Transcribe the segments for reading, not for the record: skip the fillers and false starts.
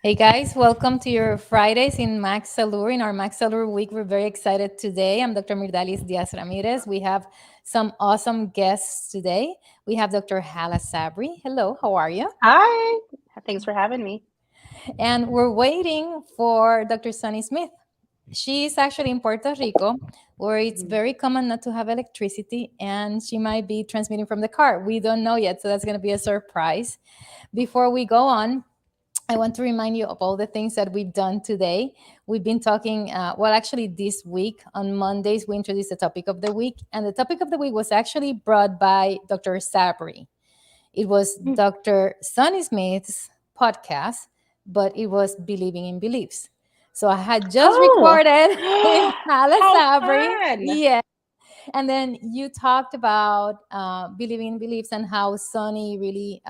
Hey guys, welcome to your Fridays in Max Salur. In our Max Salur week, we're very excited today. I'm Dr. Mirdalis Diaz Ramirez. We have some awesome guests today. We have Dr. Hala Sabry. Hello, how are you? Hi. Thanks for having me. And we're waiting for Dr. Sunny Smith. She's actually in Puerto Rico, where it's Mhm. very common not to have electricity, and she might be transmitting from the car. We don't know yet, so that's going to be a surprise. Before we go on, I want to remind you of all the things that we've done today. We've been talking, actually, this week on Mondays, we introduced the topic of the week, and the topic of the week was actually brought by Dr. Sabry. It was Dr. Sonny Smith's podcast, but it was Believing in Beliefs. So I had just Oh, recorded with Hala how Sabry. fun. Yeah. And then you talked about believing in beliefs and how Sonny really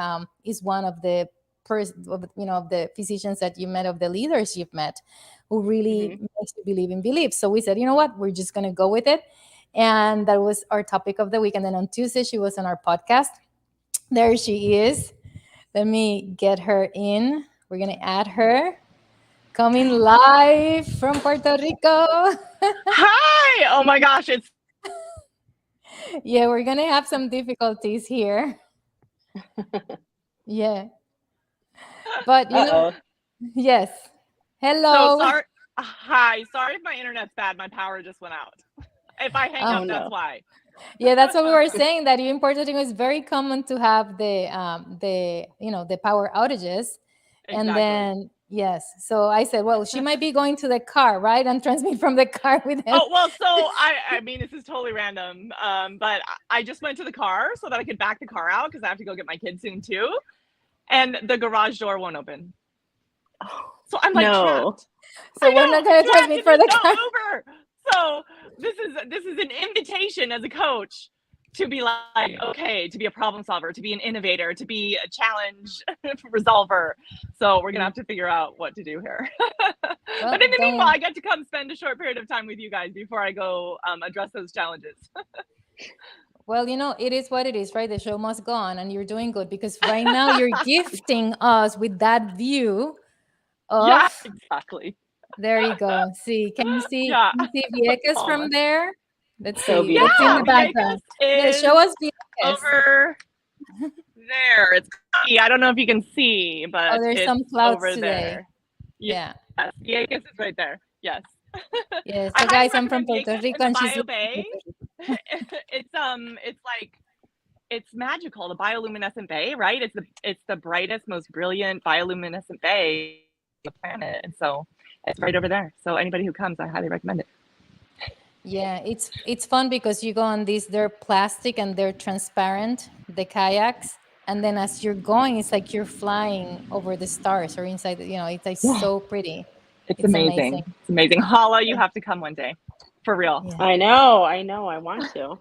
is one of the of the physicians that you met, of the leaders you've met, who really hmm makes you believe in beliefs. So we said, you know what, we're just going to go with it. And that was our topic of the week. And then on Tuesday, she was on our podcast. There she is. Let me get her in. We're going to add her. Coming live from Puerto Rico. Hi. Oh my gosh. It's Yeah, we're going to have some difficulties here. Yeah. But uh-oh. yes. So Hello. sorry. Hi. Sorry if my internet's bad. My power just went out. If I hang Uh, up, Oh that's no. why. yeah, that's what we were saying. That in Puerto Rico it's very common to have the power outages, and Exactly. then yes. So I said, well, she might be going to the car, right, and transmit from the car with him. Oh, well, so I mean, this is totally random. But I just went to the car so that I could back the car out because I have to go get my kids soon too. And the garage door won't open. Oh, So I'm like no. trapped. So I we're know. not going to Trapped transmit and for there's the no car. Uber. So this is an invitation as a coach to be like, okay, to be a problem solver, to be an innovator, to be a challenge resolver. So we're gonna have to figure out what to do here. Well, But in the meanwhile, don't. I get to come spend a short period of time with you guys before I go address those challenges. Well, it is what it is, right? The show must go on, and you're doing good because right now you're gifting us with that view Yeah, of. exactly. There you go. See, can you see? Yeah, Can you see that's Vieques from fun. there? Let's So see what's in Yeah, the beautiful. Vieques background. Yeah, show is us Vieques. over there. It's I don't know if you can see, Oh, but there's it's some clouds over today. there. Yes, Yeah. Vieques is right there. Yes. Yeah. I So, highly guys, I'm from recommend Puerto Vieques in Rico, the and she's Bio from Bay. Puerto Rico. It's like it's magical. The bioluminescent bay, right? It's the brightest, most brilliant bioluminescent bay on the planet, and so it's right over there. So anybody who comes, I highly recommend it. Yeah, it's fun because you go on these. They're plastic and they're transparent. The kayaks, and then as you're going, it's like you're flying over the stars or inside. It's like Yeah, so pretty. it's It's amazing. amazing. It's amazing. Hala, you have to come one day, for real. Yeah. I know. I know. I want to.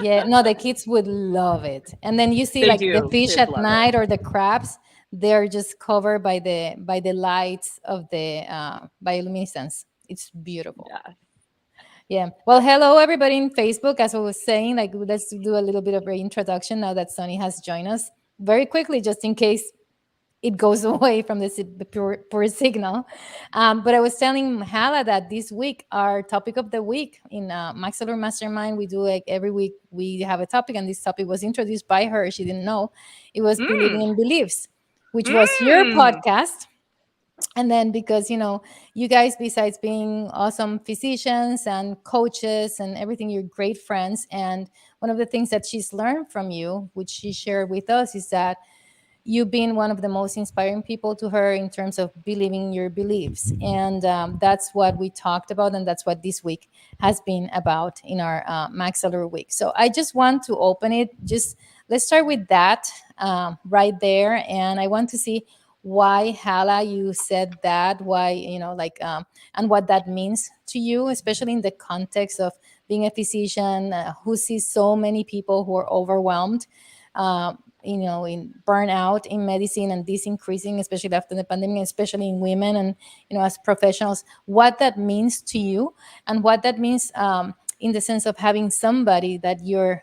Yeah, no, the kids would love it. And then you see They like the do. fish Kids at love it. night or the crabs, they're just covered by the lights of the bioluminescence. It's beautiful. Yeah. Yeah. Well, hello everybody in Facebook. As I was saying, like let's do a little bit of reintroduction now that Sonny has joined us very quickly, just in case it goes away from the poor signal. But I was telling Hala that this week, our topic of the week in Max Solar Mastermind, we do like every week we have a topic, and this topic was introduced by her. She didn't know it was believing Mm. in beliefs, which was your Mm. podcast. And then because you guys, besides being awesome physicians and coaches and everything, you're great friends. And one of the things that she's learned from you, which she shared with us, is that you've been one of the most inspiring people to her in terms of believing your beliefs. And that's what we talked about. And that's what this week has been about in our Max Seller week. So I just want to open it. Just let's start with that right there. And I want to see why, Hala, you said that, why, and what that means to you, especially in the context of being a physician who sees so many people who are overwhelmed, in burnout in medicine, and this increasing, especially after the pandemic, especially in women, and as professionals, what that means to you, and what that means in the sense of having somebody that you're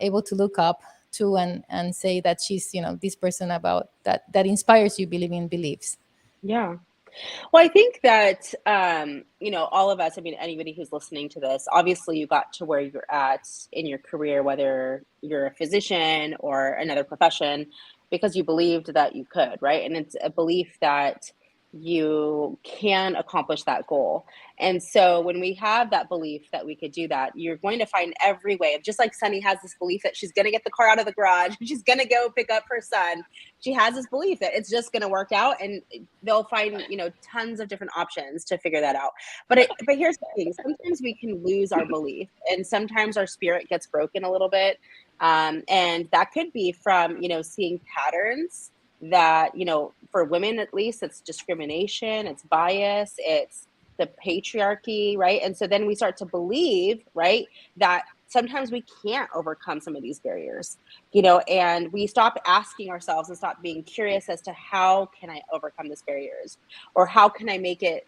able to look up to, and say that she's this person about that inspires you believing in beliefs. Yeah. Well, I think that, all of us, I mean, anybody who's listening to this, obviously you got to where you're at in your career, whether you're a physician or another profession, because you believed that you could, right? And it's a belief that you can accomplish that goal. And so when we have that belief that we could do that, you're going to find every way. Just like Sunny has this belief that she's going to get the car out of the garage, she's going to go pick up her son. She has this belief that it's just going to work out, and they'll find tons of different options to figure that out. But here's the thing: sometimes we can lose our belief, and sometimes our spirit gets broken a little bit, and that could be from seeing patterns that for women, at least, it's discrimination, it's bias, it's the patriarchy, right? And so then we start to believe, right, that sometimes we can't overcome some of these barriers, and we stop asking ourselves and stop being curious as to how can I overcome these barriers, or how can I make it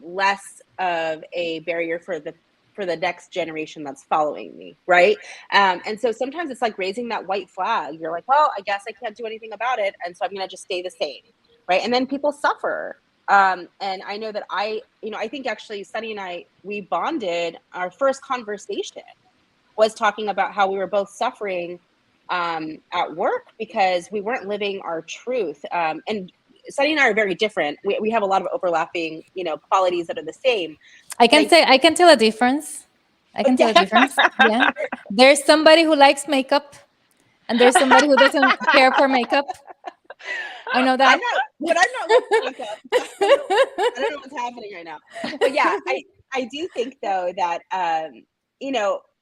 less of a barrier for the next generation that's following me, right? And so sometimes it's like raising that white flag. You're like, well, I guess I can't do anything about it, and so I'm going to just stay the same, right? And then people suffer. And I know that I think actually Sunny and I, we bonded. Our first conversation was talking about how we were both suffering at work because we weren't living our truth. And Sunny and I are very different. We have a lot of overlapping, qualities that are the same. I can say I can tell a difference. I can tell a difference. Yeah. There's somebody who likes makeup and there's somebody who doesn't care for makeup. I know that. I'm not with makeup. I don't know what's happening right now. But yeah, I do think though that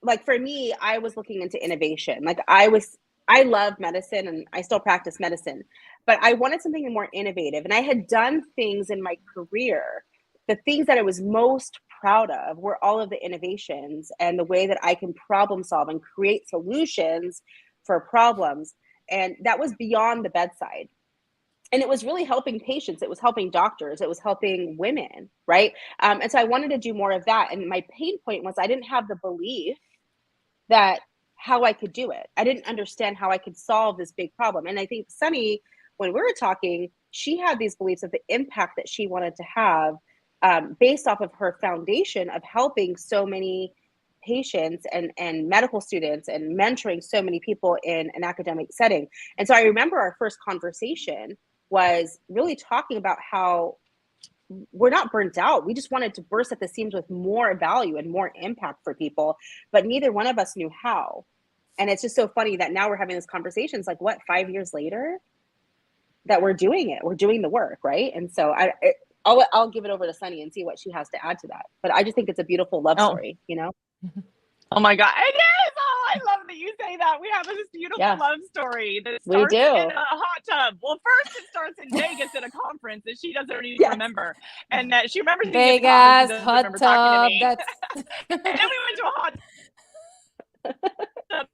like for me, I was looking into innovation. Like I love medicine and I still practice medicine, but I wanted something more innovative. And I had done things in my career. The things that I was most proud of were all of the innovations and the way that I can problem solve and create solutions for problems. And that was beyond the bedside. And it was really helping patients. It was helping doctors. It was helping women, right? And so I wanted to do more of that. And my pain point was I didn't have the belief that how I could do it. I didn't understand how I could solve this big problem. And I think Sunny, when we were talking, she had these beliefs of the impact that she wanted to have based off of her foundation of helping so many patients and medical students and mentoring so many people in an academic setting. And so I remember our first conversation was really talking about how we're not burnt out. We just wanted to burst at the seams with more value and more impact for people, but neither one of us knew how. And it's just so funny that now we're having this conversation. It's like, what, 5 years later that we're doing it, we're doing the work, right? And so I'll give it over to Sunny and see what she has to add to that. But I just think it's a beautiful love story, Oh my God, it is! Oh, I love that you say that. We have this beautiful love story that starts in a hot tub. Well, first it starts in Vegas at a conference that she doesn't even remember. And that she remembers being Vegas, at the conference, hot tub. That's... And then we went to a hot tub.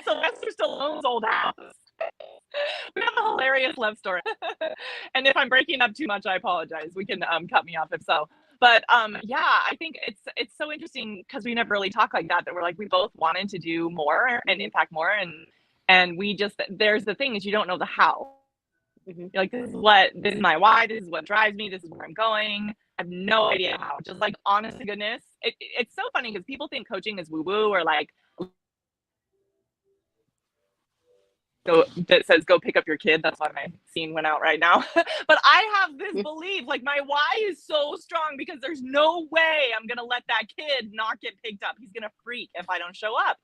Sylvester Stallone's old house. We have a hilarious love story. And if I'm breaking up too much, I apologize. We can cut me off if so. But yeah, I think it's so interesting because we never really talk like that we're like, we both wanted to do more and impact more. And we just, there's the thing is you don't know the how. You're like, this is my why, this is what drives me, this is where I'm going. I have no idea how. Just like, honest to goodness. It's so funny because people think coaching is woo-woo or like, that says go pick up your kid. That's why my scene went out right now. But I have this belief, like my why is so strong because there's no way I'm gonna let that kid not get picked up. He's gonna freak if I don't show up.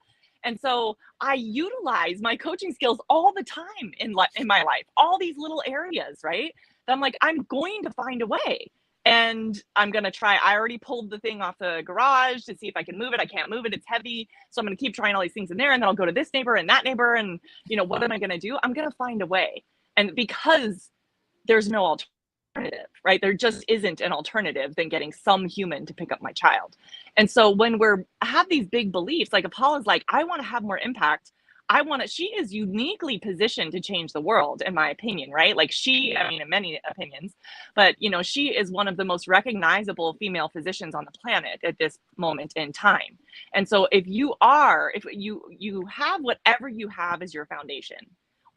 And so I utilize my coaching skills all the time in my life, all these little areas, right? That I'm like, I'm going to find a way. And I'm going to try. I already pulled the thing off the garage to see if I can move it. I can't move it. It's heavy. So I'm going to keep trying all these things in there. And then I'll go to this neighbor and that neighbor. And, what am I going to do? I'm going to find a way. And because there's no alternative, right? There just isn't an alternative than getting some human to pick up my child. And so when have these big beliefs, like Apollo's like, I want to have more impact. She is uniquely positioned to change the world, in my opinion, right? Like in many opinions, but she is one of the most recognizable female physicians on the planet at this moment in time. And so if you have whatever you have as your foundation,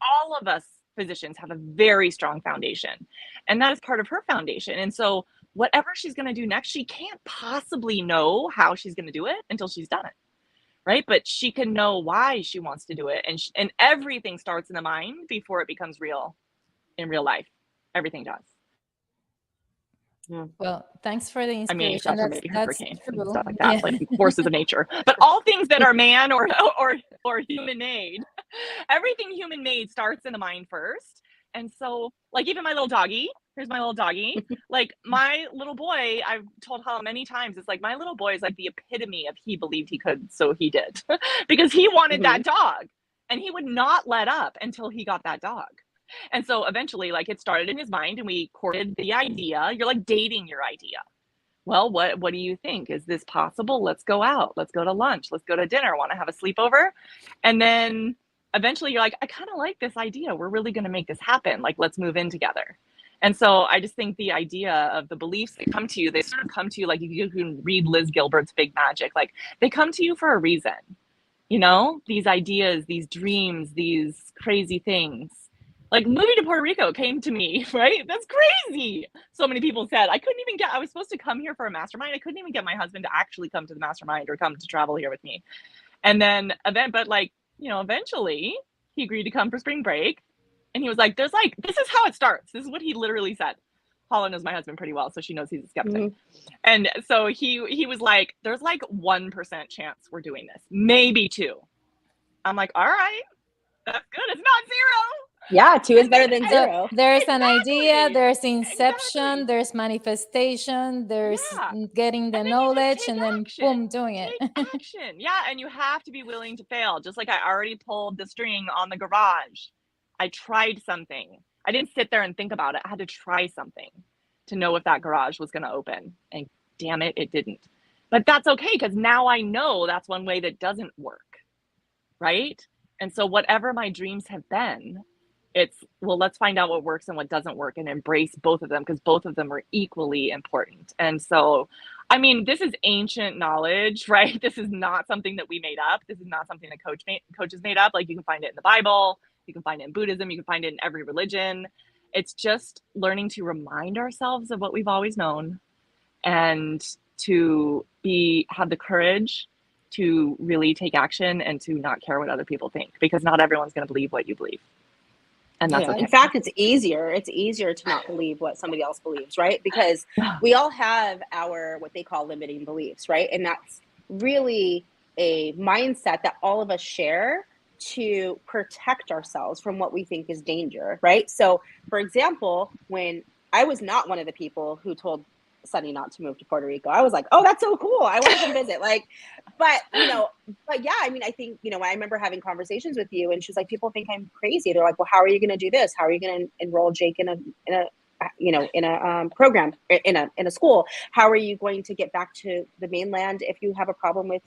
all of us physicians have a very strong foundation, and that is part of her foundation. And so whatever she's going to do next, she can't possibly know how she's going to do it until she's done it, right? But she can know why she wants to do it, and everything starts in the mind before it becomes real in real life. Everything does. Well, thanks for the I mean, inspiration. except for maybe That's hurricanes true. and stuff like that, Yeah. like forces of nature. But all things that are man or human made, everything human made starts in the mind first. And so, like, even my little doggy, here's my little doggy. Like, my little boy, I've told Hala many times, it's like my little boy is like the epitome of he believed he could, so he did. Because he wanted that dog, and he would not let up until he got that dog. And so eventually, like, it started in his mind, and we courted the idea. You're like dating your idea. Well, what do you think? Is this possible? Let's go out. Let's go to lunch. Let's go to dinner. Want to have a sleepover? And then eventually you're like, I kind of like this idea. We're really going to make this happen. Like, let's move in together. And so I just think the idea of the beliefs that come to you, they sort of come to you like you can read Liz Gilbert's Big Magic. Like, they come to you for a reason. You know, these ideas, these dreams, these crazy things. Like, moving to Puerto Rico came to me, right? That's crazy. So many people said I was supposed to come here for a mastermind. I couldn't even get my husband to actually come to the mastermind or come to travel here with me. And then but like, you know, eventually he agreed to come for spring break. And he was like, this is how it starts. This is what he literally said. Hala knows my husband pretty well, so she knows he's a skeptic. And so he was like, there's like 1% chance we're doing this, maybe 2. I'm like, all right, that's good. It's not 0. Yeah, 2 is better than 0. There's an idea, there's inception, there's manifestation, there's getting the knowledge, and then boom, doing it. Take action. Yeah, and you have to be willing to fail. Just like I already pulled the string on the garage. I tried something. I didn't sit there and think about it. I had to try something to know if that garage was going to open. And damn it, it didn't. But that's okay, because now I know that's one way that doesn't work, right? And so whatever my dreams have been, it's, well, let's find out what works and what doesn't work and embrace both of them, because both of them are equally important. And so, I mean, this is ancient knowledge, right? This is not something that we made up. This is not something that coaches made up. Like, you can find it in the Bible, you can find it in Buddhism, you can find it in every religion. It's just learning to remind ourselves of what we've always known, and to have the courage to really take action and to not care what other people think, because not everyone's going to believe what you believe. And that's okay. In fact, it's easier to not believe what somebody else believes, right? Because we all have our, what they call limiting beliefs, right? And that's really a mindset that all of us share to protect ourselves from what we think is danger, right? So, for example, when I was not one of the people who told Sunny not to move to Puerto Rico, I was like, oh, that's so cool, I want to come visit. Like, but yeah, I mean, I think, I remember having conversations with you, and she's like, people think I'm crazy. They're like, well, how are you going to do this? How are you going to enroll Jake in a program, in a school? How are you going to get back to the mainland if you have a problem with,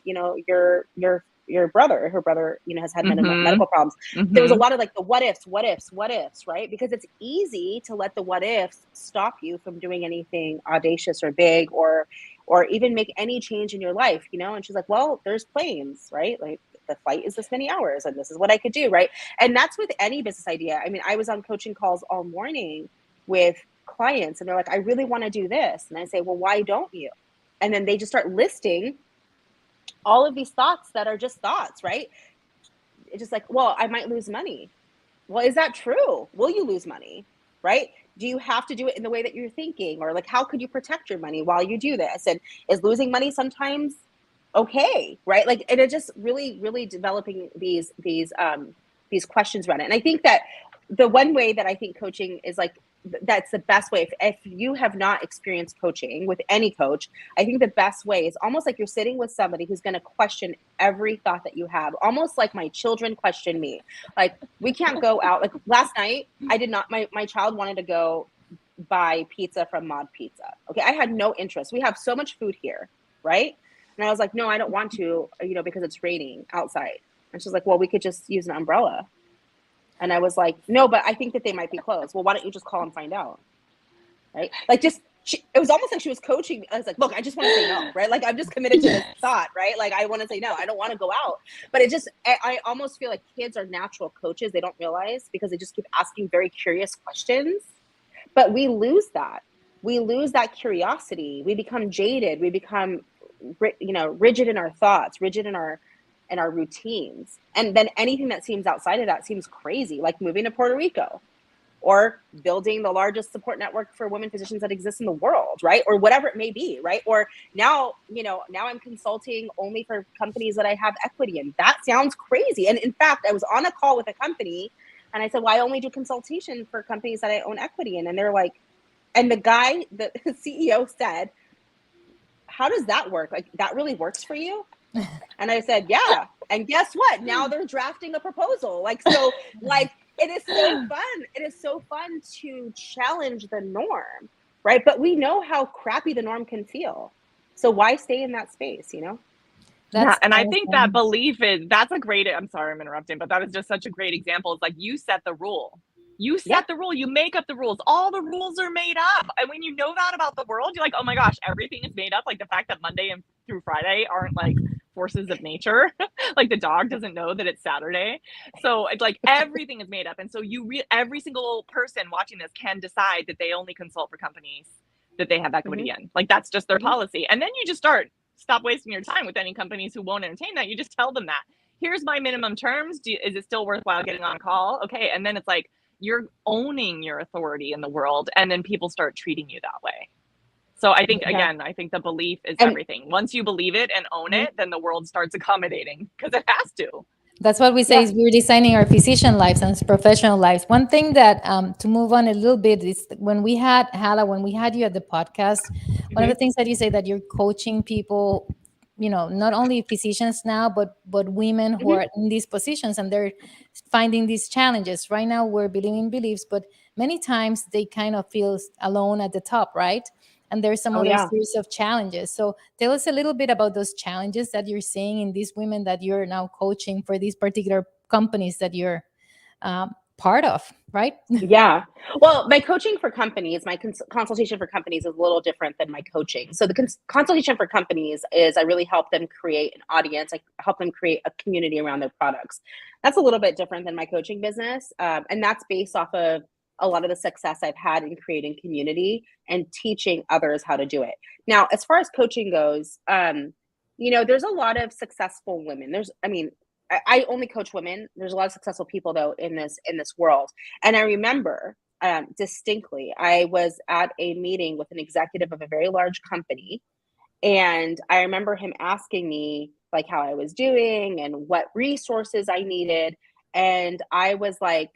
her brother, has had medical problems. There was a lot of like the what ifs, right? Because it's easy to let the what ifs stop you from doing anything audacious or big, or even make any change in your life, And she's like, well, there's planes, right? Like, the flight is this many hours, and this is what I could do, right? And that's with any business idea. I mean, I was on coaching calls all morning with clients, and they're like, I really want to do this. And I say, well, why don't you? And then they just start listing all of these thoughts that are just thoughts, right? It's just like, well, I might lose money. Well, is that true? Will you lose money, right? Do you have to do it in the way that you're thinking? Or like, how could you protect your money while you do this? And is losing money sometimes okay, right? Like, and it's just really, really developing these questions around it. And I think that the one way that I think coaching is like, that's the best way. If you have not experienced coaching with any coach, I think the best way is almost like you're sitting with somebody who's going to question every thought that you have, almost like my children question me. Like, we can't go out. Like, last night, I did not, my child wanted to go buy pizza from Mod Pizza. Okay, I had no interest. We have so much food here, right? And I was like, no, I don't want to, because it's raining outside. And she's like, well, we could just use an umbrella. And I was like, no, but I think that they might be closed. Well, why don't you just call and find out? Right? Like, just it was almost like she was coaching me. I was like, look, I just want to say no, right? Like, I'm just committed to this thought, right? Like, I want to say no. I don't want to go out. But it just, I almost feel like kids are natural coaches. They don't realize because they just keep asking very curious questions. But we lose that. We lose that curiosity. We become jaded. We become, rigid in our thoughts, rigid in our routines. And then anything that seems outside of that seems crazy, like moving to Puerto Rico, or building the largest support network for women physicians that exists in the world, right? Or whatever it may be, right? Or now I'm consulting only for companies that I have equity in. That sounds crazy. And in fact, I was on a call with a company and I said, well, I only do consultation for companies that I own equity in. And they're like, and the guy, the CEO said, how does that work? Like, that really works for you? And I said, yeah. And guess what? Now they're drafting a proposal. It is so fun. It is so fun to challenge the norm, right? But we know how crappy the norm can feel. So why stay in that space, Yeah, and I think that belief that's a great, I'm sorry I'm interrupting, but that is just such a great example. It's like you set the rule. You set the rule, you make up the rules. All the rules are made up. And when you know that about the world, you're like, oh my gosh, everything is made up. Like the fact that Monday and through Friday aren't like forces of nature. Like the dog doesn't know that it's Saturday. So it's like everything is made up. And so every single person watching this can decide that they only consult for companies that they have equity in. Like that's just their policy. And then you just stop wasting your time with any companies who won't entertain that. You just tell them that. Here's my minimum terms. Is it still worthwhile getting on a call? Okay. And then it's like, you're owning your authority in the world, and then people start treating you that way. So I think, again, I think the belief is everything. Once you believe it and own it, then the world starts accommodating because it has to. That's what we say is we're designing our physician lives and professional lives. One thing that to move on a little bit is when we had Hala, when we had you at the podcast, one of the things that you say that you're coaching people, not only physicians now, but women who are in these positions and they're finding these challenges. Right now we're believing beliefs, but many times they kind of feel alone at the top, right? And there's some other series of challenges. So tell us a little bit about those challenges that you're seeing in these women that you're now coaching for these particular companies that you're part of, right? Yeah. Well, my coaching for companies, my consultation for companies is a little different than my coaching. So the consultation for companies is I really help them create an audience. I help them create a community around their products. That's a little bit different than my coaching business. And that's based off of a lot of the success I've had in creating community and teaching others how to do it. Now, as far as coaching goes, there's a lot of successful women. I only coach women. There's a lot of successful people though in this world. And I remember distinctly, I was at a meeting with an executive of a very large company. And I remember him asking me like how I was doing and what resources I needed. And I was like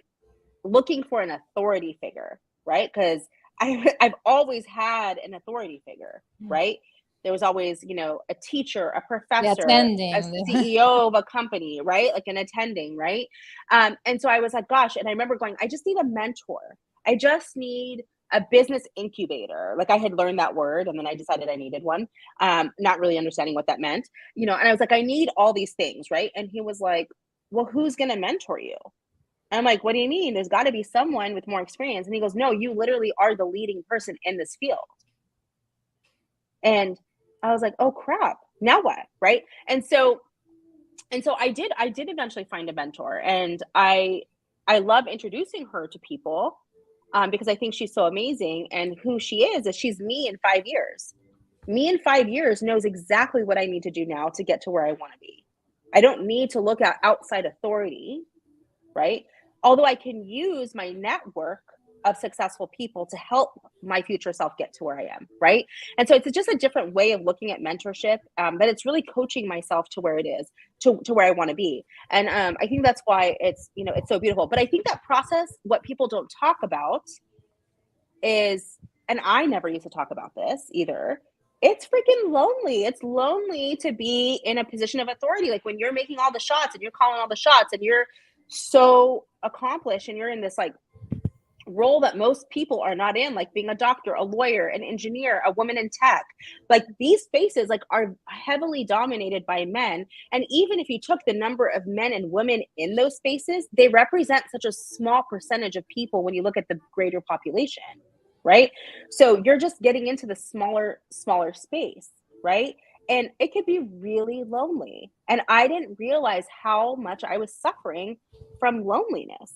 looking for an authority figure, right? Because I've always had an authority figure, right? There was always, a teacher, a professor, a CEO of a company, right? Like an attending, right? And so I was like, gosh, and I remember going, I just need a mentor. I just need a business incubator. Like I had learned that word and then I decided I needed one, not really understanding what that meant, and I was like, I need all these things, right? And he was like, well, who's going to mentor you? And I'm like, what do you mean? There's got to be someone with more experience. And he goes, no, you literally are the leading person in this field. And I was like, oh crap, now what? Right. And so I did eventually find a mentor, and I love introducing her to people because I think she's so amazing. And who she is she's me in 5 years. Me in 5 years knows exactly what I need to do now to get to where I want to be. I don't need to look at outside authority, right? Although I can use my network of successful people to help my future self get to where I am, right? And so it's just a different way of looking at mentorship, but it's really coaching myself to where it is, to where I want to be. And I think that's why it's so beautiful. But I think that process, what people don't talk about is, and I never used to talk about this either, it's freaking lonely. It's lonely to be in a position of authority. Like when you're making all the shots and you're calling all the shots and you're so accomplished and you're in this like role that most people are not in, like being a doctor, a lawyer, an engineer, a woman in tech. Like these spaces like are heavily dominated by men. And even if you took the number of men and women in those spaces, they represent such a small percentage of people when you look at the greater population. right? So you're just getting into the smaller space, right? And it could be really lonely. And I didn't realize how much I was suffering from loneliness,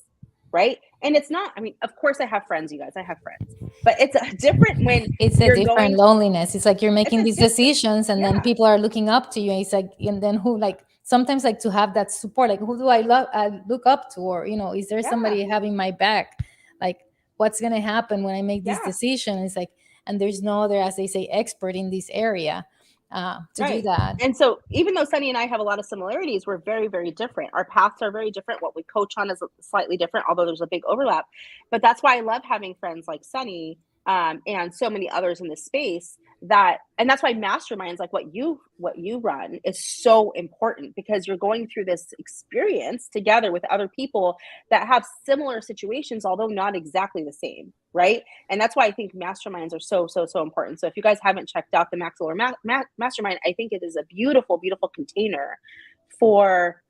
right? And it's not, I mean, of course I have friends, you guys, I have friends, but it's different when It's a you're different going, loneliness. It's like you're it's making a these different, decisions, and then yeah, people are looking up to you. And it's like, and then who, like, sometimes, like, to have that support, like, who do I love, I look up to, or, is there yeah, somebody having my back? Like, what's gonna happen when I make this yeah. decision? It's like, and there's no other, as they say, expert in this area to do Right. that. And so even though Sunny and I have a lot of similarities, we're very, very different. Our paths are very different. What we coach on is slightly different, although there's a big overlap. But that's why I love having friends like Sunny, and so many others in this space, and that's why masterminds like what you run is so important, because you're going through this experience together with other people that have similar situations, although not exactly the same, right? And that's why I think masterminds are so, so, so important. So if you guys haven't checked out the Maxillary Mastermind, I think it is a beautiful, beautiful container for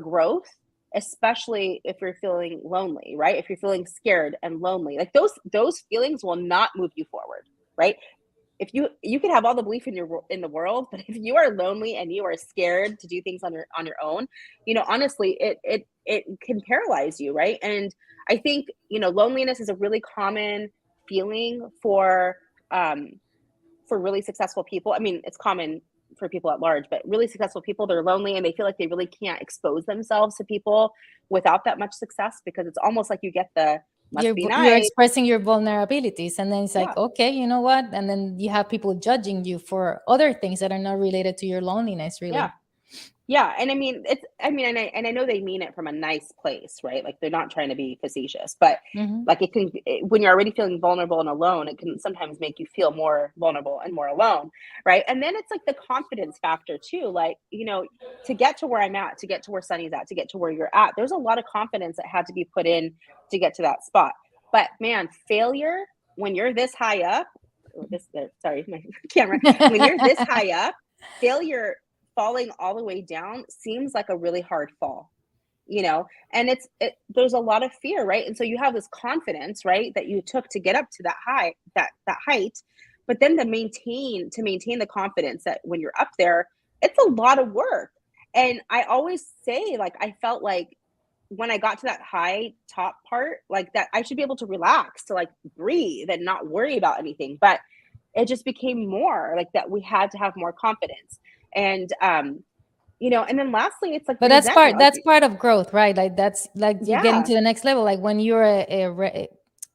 growth, especially if you're feeling lonely, right? If you're feeling scared and lonely, like those feelings will not move you forward, right? If you can have all the belief in the world, but if you are lonely and you are scared to do things on your own, honestly, it can paralyze you, right? And I think loneliness is a really common feeling for really successful people. I mean, it's common for people at large, but really successful people, they're lonely and they feel like they really can't expose themselves to people without that much success, because it's almost like you get the must be You're nice. expressing your vulnerabilities, and then it's like, Yeah. okay, you know what, and then you have people judging you for other things that are not related to your loneliness, Yeah. really. Yeah, and I mean, and I know they mean it from a nice place, right? Like they're not trying to be facetious, but Hmm. like when you're already feeling vulnerable and alone, it can sometimes make you feel more vulnerable and more alone, right? And then it's like the confidence factor too. Like, to get to where I'm at, to get to where Sunny's at, to get to where you're at, there's a lot of confidence that had to be put in to get to that spot. But man, failure when you're this high up, sorry, my camera, when you're this high up, failure falling all the way down seems like a really hard fall, and there's a lot of fear, right? And so you have this confidence, right, that you took to get up to that height, but then to maintain the confidence that when you're up there, it's a lot of work. And I always say, like, I felt like when I got to that high top part, like that I should be able to relax, to like breathe and not worry about anything, but it just became more like that we had to have more confidence. And and then lastly, it's like But that's resentment, part like, that's part of growth, right? Like, that's like you getting yeah, to the next level. Like when you're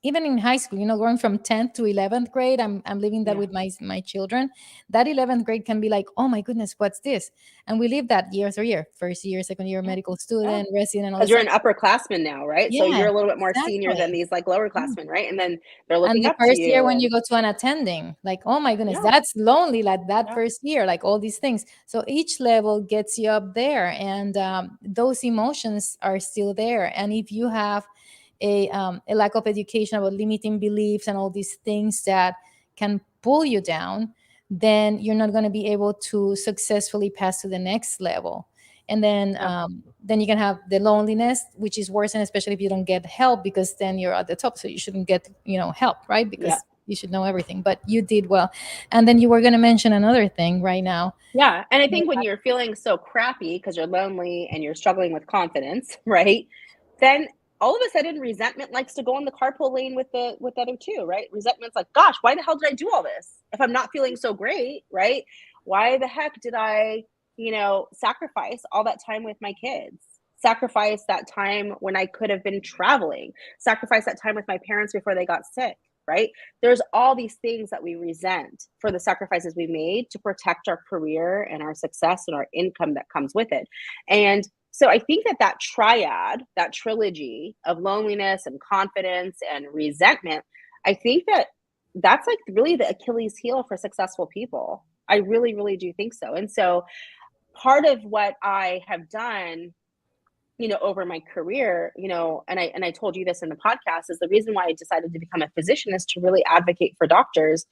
even in high school, going from 10th to 11th grade, I'm living that yeah, with my children. That 11th grade can be like, oh my goodness, what's this? And we live that year through year, first year, second year, yeah, medical yeah. student, resident, all Because this you're an stuff. upperclassman now, right? So Yeah, you're a little bit more senior than exactly. these like lower Yeah. classmen, right? And then they're And looking the up to first year you, when you and go to an attending, like, oh my goodness, yeah, that's lonely, like that yeah, first year, like all these things. So each level gets you up there, and those emotions are still there. And if you have a lack of education about limiting beliefs and all these things that can pull you down, then you're not going to be able to successfully pass to the next level. And yeah, then you can have the loneliness, which is worse, and especially if you don't get help, because then you're at the top, so you shouldn't get help, right? yeah. Because you should know everything, but you did well. And then you were going to mention another thing right now. Yeah, and I think when you're feeling so crappy because you're lonely and you're struggling with confidence, right? Then all of a sudden resentment likes to go in the carpool lane with the other two, right? Resentment's like, gosh, why the hell did I do all this? If I'm not feeling so great, right? Why the heck did I, sacrifice all that time with my kids? Sacrifice that time when I could have been traveling, sacrifice that time with my parents before they got sick, right? There's all these things that we resent for the sacrifices we made to protect our career and our success and our income that comes with it. And so I think that triad, that trilogy of loneliness and confidence and resentment, I think that's like really the Achilles heel for successful people. I really, really do think so. And so part of what I have done, over my career, and I told you this in the podcast, is the reason why I decided to become a physician is to really advocate for doctors,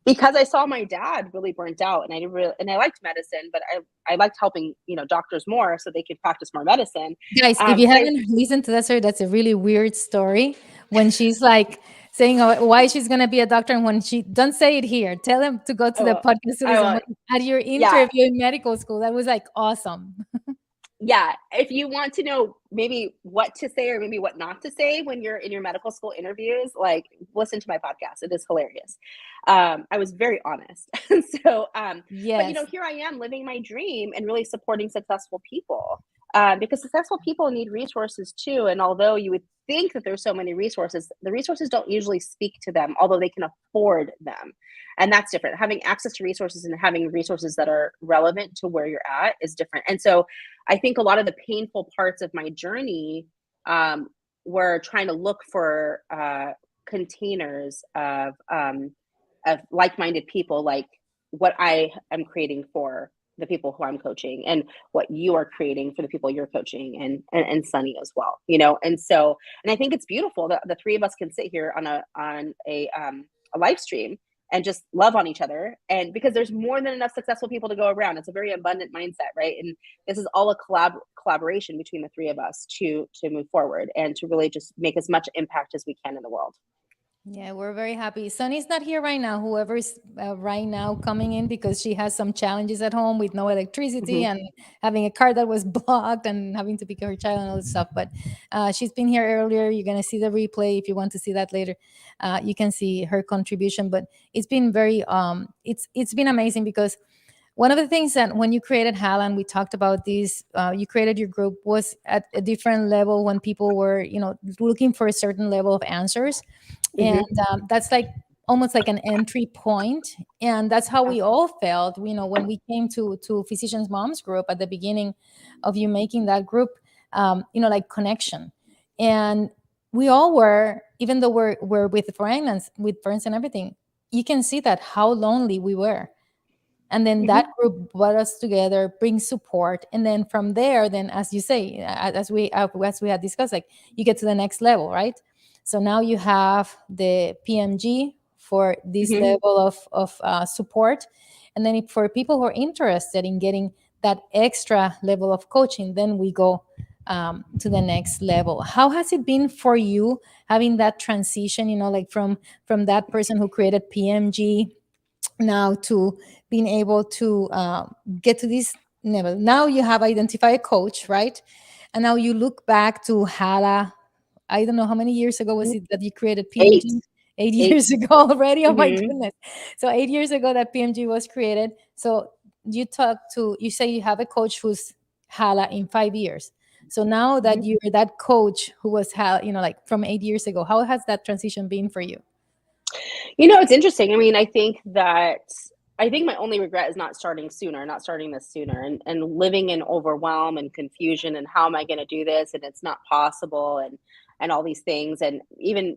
because I saw my dad really burnt out, and I liked medicine, but I liked helping, doctors more so they could practice more medicine. Guys, if you But haven't listened to that story, that's a really weird story. When she's like saying why she's going to be a doctor. And when she don't say it here, tell them to go to I the will. podcast to I listen. will. At your Yeah. interview in medical school, that was like awesome. Yeah, if you want to know maybe what to say or maybe what not to say when you're in your medical school interviews, like listen to my podcast. It is hilarious. I was very honest. So, but Yes. here I am living my dream and really supporting successful people. Because successful people need resources too. And although you would think that there's so many resources, the resources don't usually speak to them, although they can afford them. And that's different. Having access to resources and having resources that are relevant to where you're at is different. And so I think a lot of the painful parts of my journey were trying to look for containers of like-minded people, like what I am creating for the people who I'm coaching, and what you are creating for the people you're coaching, and Sunny as well. And so, and I think it's beautiful that the three of us can sit here on a live stream and just love on each other. And because there's more than enough successful people to go around, it's a very abundant mindset, right? And this is all a collaboration between the three of us to move forward and to really just make as much impact as we can in the world. Yeah, we're very happy. Sunny's not here right now. Whoever's right now coming in because she has some challenges at home with no electricity Mm-hmm. and having a car that was blocked and having to pick her child and all this stuff. But she's been here earlier. You're gonna see the replay if you want to see that later. You can see her contribution. But it's been very it's been amazing because one of the things that when you created Hala, and we talked about this, you created your group was at a different level when people were looking for a certain level of answers, and Mm-hmm. that's like almost like an entry point, and that's how we all felt when we came to Physicians Moms Group at the beginning of you making that group, like connection. And we all were, even though we're with friends and everything, you can see that how lonely we were. And then Mm-hmm. that group brought us together, brings support, and then from there, then as you say, as we had discussed, like you get to the next level, right? So now you have the PMG for this Mm-hmm. level of support, and then for people who are interested in getting that extra level of coaching, then we go to the next level. How has it been for you having that transition? Like from that person who created PMG now to being able to get to this level. Now you have identified a coach, right? And now you look back to Hala. I don't know how many years ago was it that you created Eight. PMG? 8 years Eight. ago already. Oh my Mm-hmm. goodness! So 8 years ago that PMG was created. So you say you have a coach who's Hala in 5 years. So now Mm-hmm. that you're that coach who was Hala, like from 8 years ago, how has that transition been for you? It's interesting. I mean, I think my only regret is not starting sooner, not starting this sooner, and living in overwhelm and confusion and how am I going to do this, and it's not possible, and all these things. And even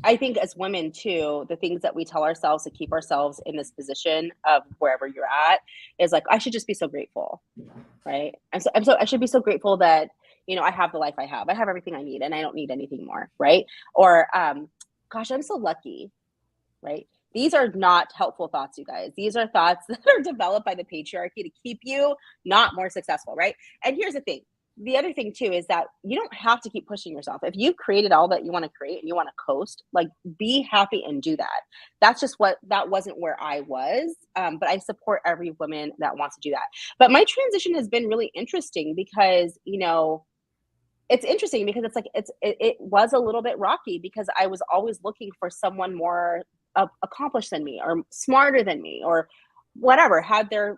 I think as women too, the things that we tell ourselves to keep ourselves in this position of wherever you're at is like, I should just be so grateful, right? I should be so grateful that I have the life I have. I have everything I need, and I don't need anything more, right? Or gosh, I'm so lucky, right? These are not helpful thoughts, you guys. These are thoughts that are developed by the patriarchy to keep you not more successful, right? And here's the thing. The other thing too is that you don't have to keep pushing yourself. If you've created all that you want to create and you want to coast, like be happy and do that. That wasn't where I was. But I support every woman that wants to do that. But my transition has been really interesting because, it's interesting because it's like it was a little bit rocky because I was always looking for someone more accomplished than me or smarter than me or whatever, had their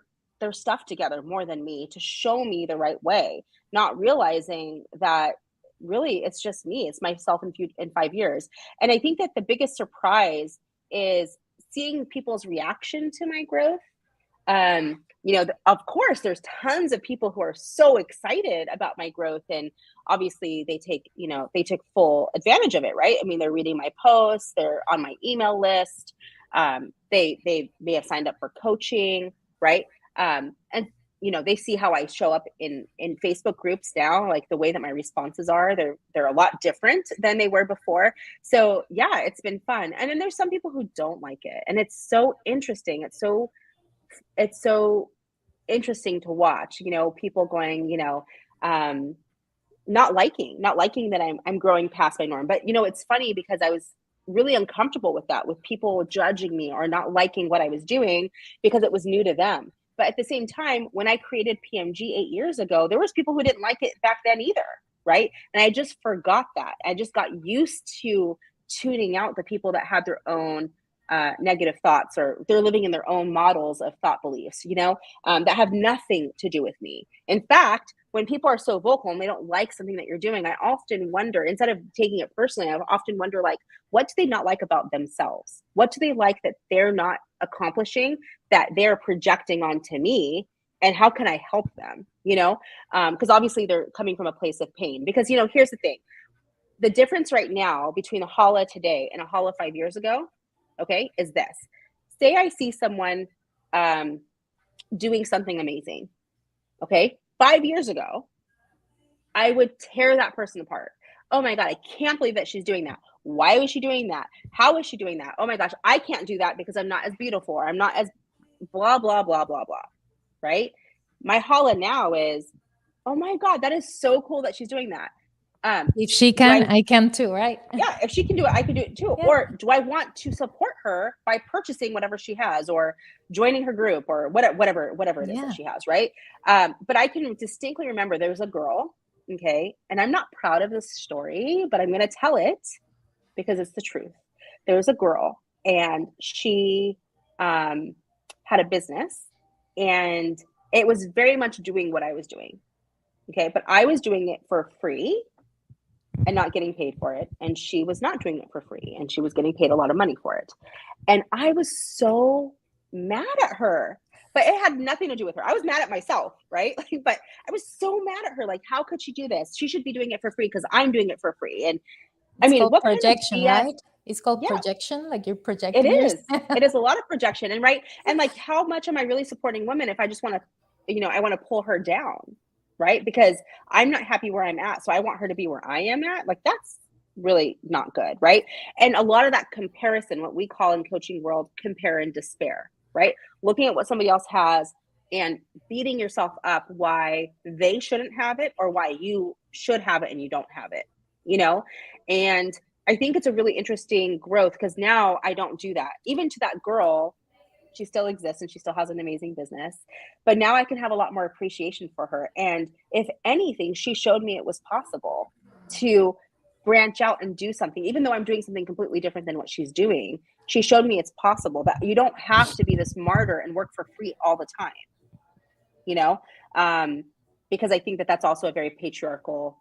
stuff together more than me to show me the right way, not realizing that really it's just me, it's myself in 5 years. And I think that the biggest surprise is seeing people's reaction to my growth. Of course, there's tons of people who are so excited about my growth, and obviously they take full advantage of it, right? I mean, they're reading my posts, they're on my email list, they may have signed up for coaching, right? And they see how I show up in Facebook groups now, like the way that my responses are, they're a lot different than they were before. So yeah, it's been fun. And then there's some people who don't like it, and it's so interesting. It's so interesting to watch, people going, not liking that I'm growing past my norm. But it's funny because I was really uncomfortable with that, with people judging me or not liking what I was doing because it was new to them. But at the same time, when I created PMG 8 years ago, there was people who didn't like it back then either, right? And I just forgot that. I just got used to tuning out the people that had their own negative thoughts, or they're living in their own models of thought beliefs, that have nothing to do with me. In fact, when people are so vocal and they don't like something that you're doing, I often wonder, instead of taking it personally, I often wonder, like, what do they not like about themselves? What do they like that they're not accomplishing, that they're projecting onto me? And how can I help them? Because obviously they're coming from a place of pain. Because, here's the thing. The difference right now between a Hala today and a Hala 5 years ago, okay, is this. Say I see someone doing something amazing, okay? 5 years ago, I would tear that person apart. Oh my God, I can't believe that she's doing that. Why was she doing that? How is she doing that? Oh my gosh, I can't do that because I'm not as beautiful, or I'm not as blah, blah, blah, blah, blah, right? My Hala now is, oh my God, that is so cool that she's doing that. If she can, I can too, right? Yeah, if she can do it, I can do it too. Yeah. Or do I want to support her by purchasing whatever she has, or joining her group, or whatever it is that she has, right? But I can distinctly remember there was a girl, okay, and I'm not proud of this story, but I'm going to tell it because it's the truth. There was a girl, and she had a business, and it was very much doing what I was doing, okay, but I was doing it for free and not getting paid for it. And she was not doing it for free, and she was getting paid a lot of money for it. And I was so mad at her, but it had nothing to do with her. I was mad at myself, right? But I was so mad at her. Like, how could she do this? She should be doing it for free because I'm doing it for free. And I mean, what projection, kind of right? It's called projection. Like, you're projecting. It is. It is a lot of projection. And right. And like, how much am I really supporting women if I just want to, I want to pull her down? Right? Because I'm not happy where I'm at. So I want her to be where I am at. Like, that's really not good. Right? And a lot of that comparison, what we call in coaching world, compare and despair, right? Looking at what somebody else has and beating yourself up why they shouldn't have it, or why you should have it and you don't have it, And I think it's a really interesting growth, because now I don't do that. Even to that girl, she still exists and she still has an amazing business, but now I can have a lot more appreciation for her. And if anything, she showed me it was possible to branch out and do something, even though I'm doing something completely different than what she's doing. She showed me it's possible, that you don't have to be this martyr and work for free all the time, because I think that that's also a very patriarchal,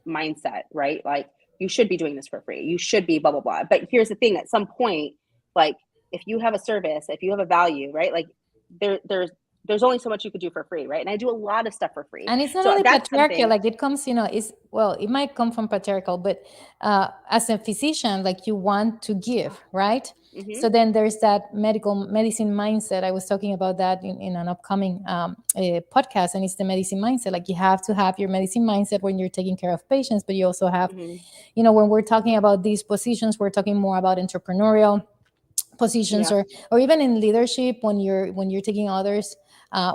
mindset, right? Like, you should be doing this for free. You should be blah, blah, blah. But here's the thing, at some point, like, if you have a service, if you have a value, right? Like, there's only so much you could do for free, right? And I do a lot of stuff for free. And it's not only patriarchal, like, it comes, it might come from patriarchal, but as a physician, like, you want to give, right? Mm-hmm. So then there's that medicine mindset. I was talking about that in an upcoming podcast, and it's the medicine mindset. Like, you have to have your medicine mindset when you're taking care of patients, but you also have, when we're talking about these positions, we're talking more about entrepreneurial positions, or even in leadership, when you're taking others,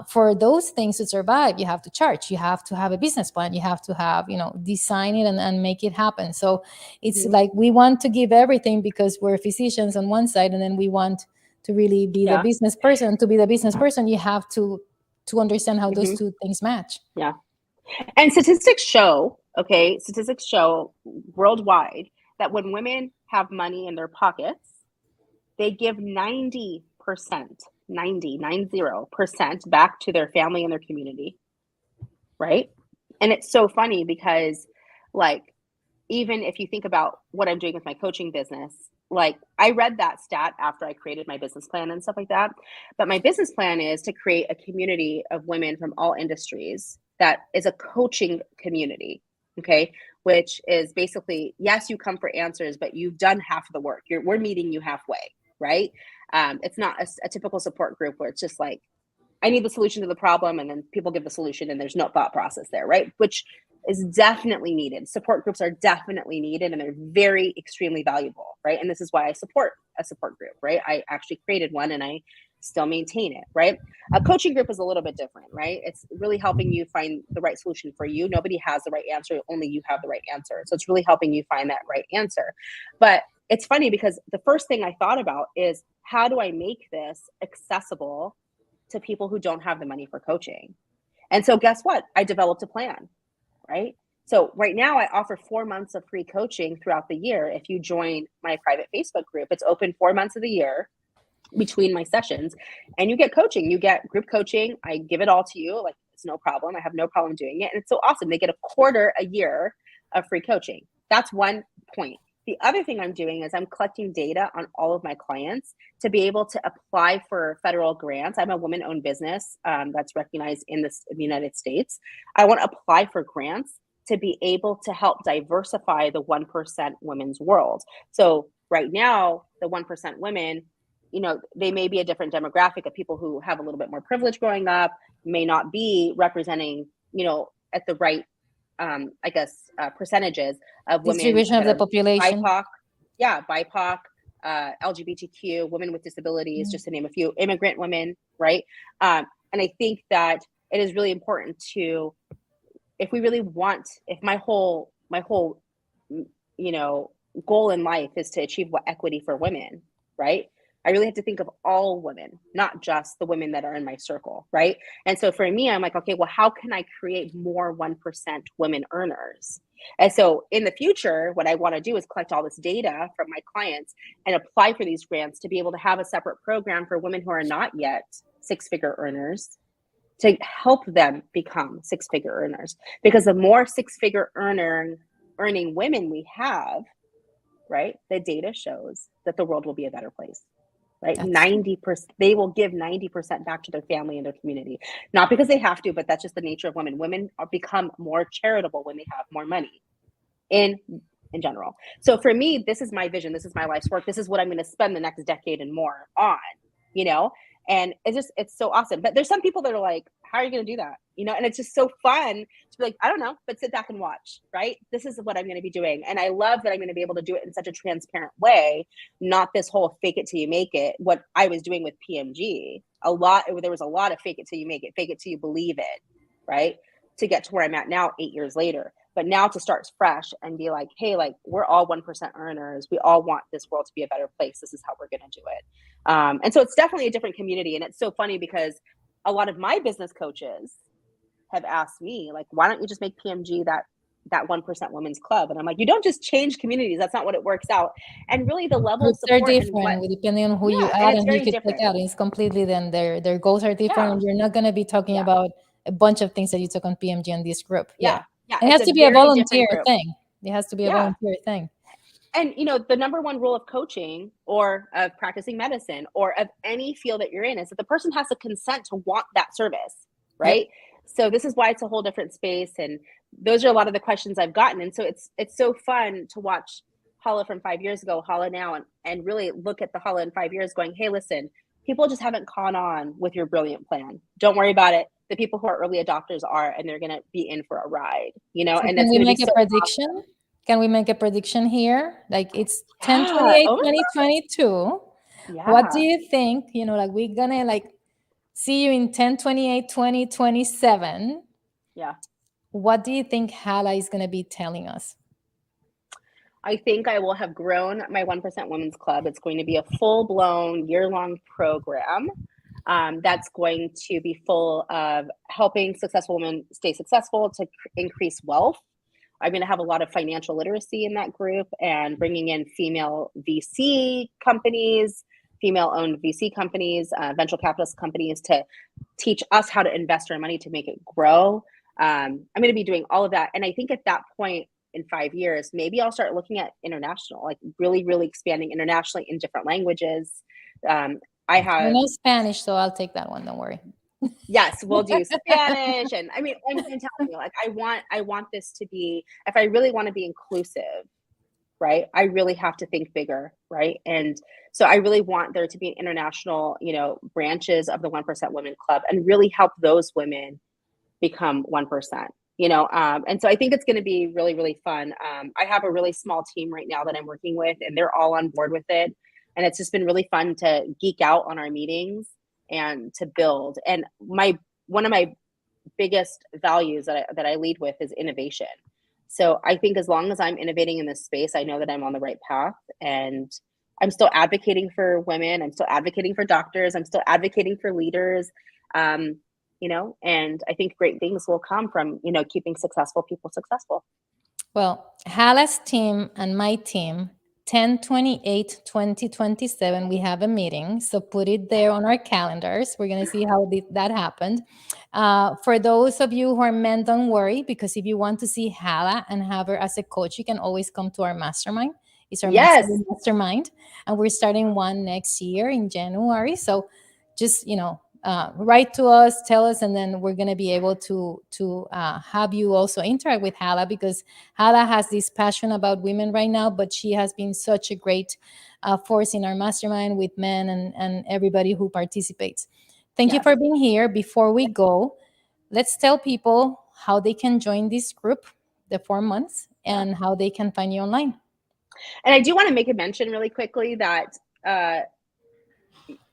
for those things to survive, you have to charge, you have to have a business plan, you have to have, design it and make it happen. So it's like, we want to give everything because we're physicians on one side, and then we want to really be the business person. To be the business person, you have to understand how those two things match. Yeah. And statistics show worldwide that when women have money in their pockets, they give 90% back to their family and their community, right? And it's so funny because, like, even if you think about what I'm doing with my coaching business, like, I read that stat after I created my business plan and stuff like that. But my business plan is to create a community of women from all industries that is a coaching community, okay? Which is basically, yes, you come for answers, but you've done half of the work. We're meeting you halfway. Right? It's not a typical support group where it's just like, I need the solution to the problem, and then people give the solution and there's no thought process there, right? Which is definitely needed. Support groups are definitely needed, and they're very extremely valuable, right? And this is why I support a support group, right? I actually created one and I still maintain it, right? A coaching group is a little bit different, right? It's really helping you find the right solution for you. Nobody has the right answer, only you have the right answer. So it's really helping you find that right answer. But it's funny because the first thing I thought about is how do I make this accessible to people who don't have the money for coaching? And so guess what? I developed a plan, right? So right now I offer 4 months of free coaching throughout the year. If you join my private Facebook group, it's open 4 months of the year between my sessions, and you get coaching, you get group coaching. I give it all to you. Like, it's no problem. I have no problem doing it. And it's so awesome. They get a quarter a year of free coaching. That's one point. The other thing I'm doing is I'm collecting data on all of my clients to be able to apply for federal grants. I'm a woman-owned business that's recognized in the United States. I want to apply for grants to be able to help diversify the 1% women's world. So right now, the 1% women, you know, they may be a different demographic of people who have a little bit more privilege growing up, may not be representing, you know, at the right, percentages of women Distribution of that the are population. BIPOC, LGBTQ, women with disabilities, just to name a few, immigrant women, right? And I think that it is really important to, if we really want, if my whole, you know, goal in life is to achieve what equity for women, right? I really have to think of all women, not just the women that are in my circle, right? And so for me, I'm like, okay, well, how can I create more 1% women earners? And so in the future, what I want to do is collect all this data from my clients and apply for these grants to be able to have a separate program for women who are not yet six-figure earners to help them become six-figure earners. Because the more six-figure earning women we have, right, the data shows that the world will be a better place. Right, 90%, they will give 90% back to their family and their community, not because they have to, but that's just the nature of women. Women become more charitable when they have more money in general. So for me, this is my vision. This is my life's work. This is what I'm going to spend the next decade and more on, you know, and it's so awesome. But there's some people that are like, how are you going to do that? You know, and it's just so fun to be like, I don't know, but sit back and watch, right? This is what I'm going to be doing. And I love that I'm going to be able to do it in such a transparent way, not this whole fake it till you make it. What I was doing with PMG, there was a lot of fake it till you make it, fake it till you believe it, right? To get to where I'm at now, 8 years later. But now to start fresh and be like, hey, like, we're all 1% earners. We all want this world to be a better place. This is how we're going to do it. And so it's definitely a different community. And it's so funny because a lot of my business coaches have asked me, like, why don't you just make PMG that 1% women's club? And I'm like, you don't just change communities. That's not what it works out. And really the level Groups of are support different depending on who you and add it's and who you very could different. take out. It's completely then their goals are different. Yeah. And you're not going to be talking about a bunch of things that you took on PMG in this group. Yeah. It has to be a volunteer thing. It has to be a volunteer thing. And, you know, the number one rule of coaching or of practicing medicine or of any field that you're in is that the person has to consent to want that service, right? Yep. So this is why it's a whole different space. And those are a lot of the questions I've gotten. And so it's so fun to watch Hala from 5 years ago, Hala now, and really look at the Hala in 5 years going, hey, listen, people just haven't caught on with your brilliant plan. Don't worry about it. The people who are early adopters are, and they're going to be in for a ride, you know? So and can that's we going to make be a so prediction? awesome. Can we make a prediction here? Like it's 10/28, 2022. Yeah. What do you think? You know, like we're gonna like see you in 10/28, 2027. Yeah. What do you think Hala is gonna be telling us? I think I will have grown my 1% Women's Club. It's going to be a full-blown year-long program that's going to be full of helping successful women stay successful to increase wealth. I'm going to have a lot of financial literacy in that group and bringing in female VC companies, female-owned VC companies, venture capitalist companies to teach us how to invest our money to make it grow. I'm going to be doing all of that. And I think at that point, in 5 years, maybe I'll start looking at international, like really, really expanding internationally in different languages. I know Spanish, so I'll take that one. Don't worry. Yes, we'll do Spanish. And I mean, I'm telling you, like, I want this to be, if I really want to be inclusive, right, I really have to think bigger, right? And so I really want there to be international, you know, branches of the 1% Women Club and really help those women become 1%. You know, and so I think it's going to be really, really fun. I have a really small team right now that I'm working with, and they're all on board with it. And it's just been really fun to geek out on our meetings and to build. And one of my biggest values that I lead with is innovation. So I think as long as I'm innovating in this space, I know that I'm on the right path, and I'm still advocating for women. I'm still advocating for doctors. I'm still advocating for leaders. Um, and I think great things will come from, keeping successful people successful. Well, Hala's team and my team, 10/28/2027, we have a meeting. So put it there on our calendars. We're going to see how that happened. For those of you who are men, don't worry, because if you want to see Hala and have her as a coach, you can always come to our mastermind. It's our Yes. mastermind. And we're starting one next year in January. So just, write to us, tell us, and then we're going to be able to have you also interact with Hala, because Hala has this passion about women right now, but she has been such a great force in our mastermind with men and everybody who participates. Thank you Yes. for being here. Before we go, let's tell people how they can join this group, the 4 months, and how they can find you online. And I do want to make a mention really quickly that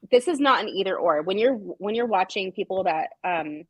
this is not an either or. When you're watching people that are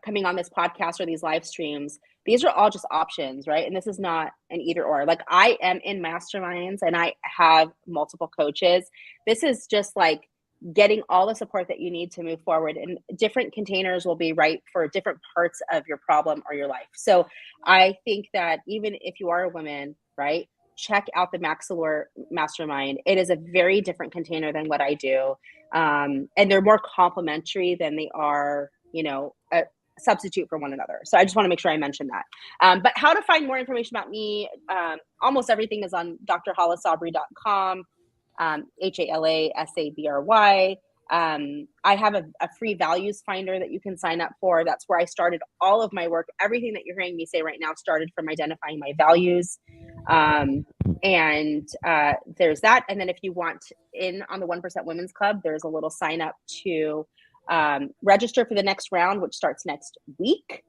coming on this podcast or these live streams, these are all just options, right? And this is not an either or. Like, I am in masterminds and I have multiple coaches. This is just like getting all the support that you need to move forward, and different containers will be right for different parts of your problem or your life. So I think that even if you are a woman, right, check out the Maxillor Mastermind. It is a very different container than what I do. And they're more complementary than they are, a substitute for one another. So I just want to make sure I mention that. But how to find more information about me, almost everything is on drhalasabry.com, HALASABRY. I have a free values finder that you can sign up for. That's where I started all of my work. Everything that you're hearing me say right now started from identifying my values. And there's that. And then if you want in on the 1% Women's Club, there's a little sign up to register for the next round, which starts next week.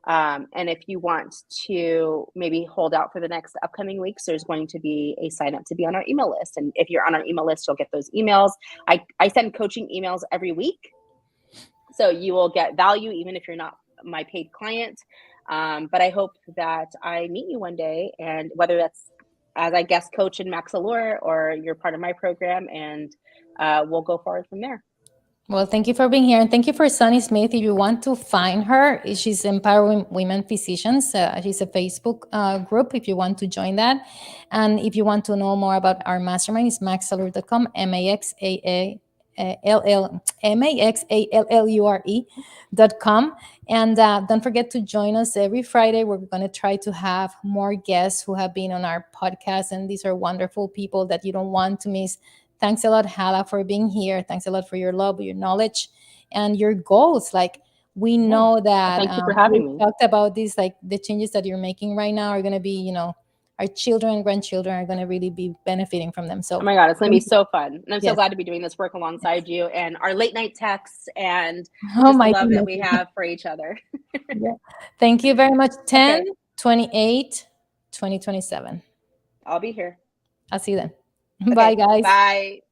And if you want to maybe hold out for the next upcoming weeks, there's going to be a sign up to be on our email list. And if you're on our email list, you'll get those emails. I send coaching emails every week, so you will get value even if you're not my paid client. But I hope that I meet you one day, and whether that's as I guest coach in Maxillor or you're part of my program, and we'll go forward from there. Well, thank you for being here. And thank you for Sunny Smith. If you want to find her, she's Empowering Women Physicians. She's a Facebook group if you want to join that. And if you want to know more about our mastermind, it's maxallure.com, maxallure.com. And don't forget to join us every Friday. We're going to try to have more guests who have been on our podcast. And these are wonderful people that you don't want to miss. Thanks a lot, Hala, for being here. Thanks a lot for your love, your knowledge, and your goals. Like, we know that Thank you for having we me. talked about this, like the changes that you're making right now are going to be, our children and grandchildren are going to really be benefiting from them. So, oh my God, it's going to be so fun. And I'm so yes. glad to be doing this work alongside you, and our late night texts, and Oh just my the love goodness. that we have for each other. Yeah. Thank you very much. 10/28/2027. I'll be here. I'll see you then. Okay, Bye, guys. Bye.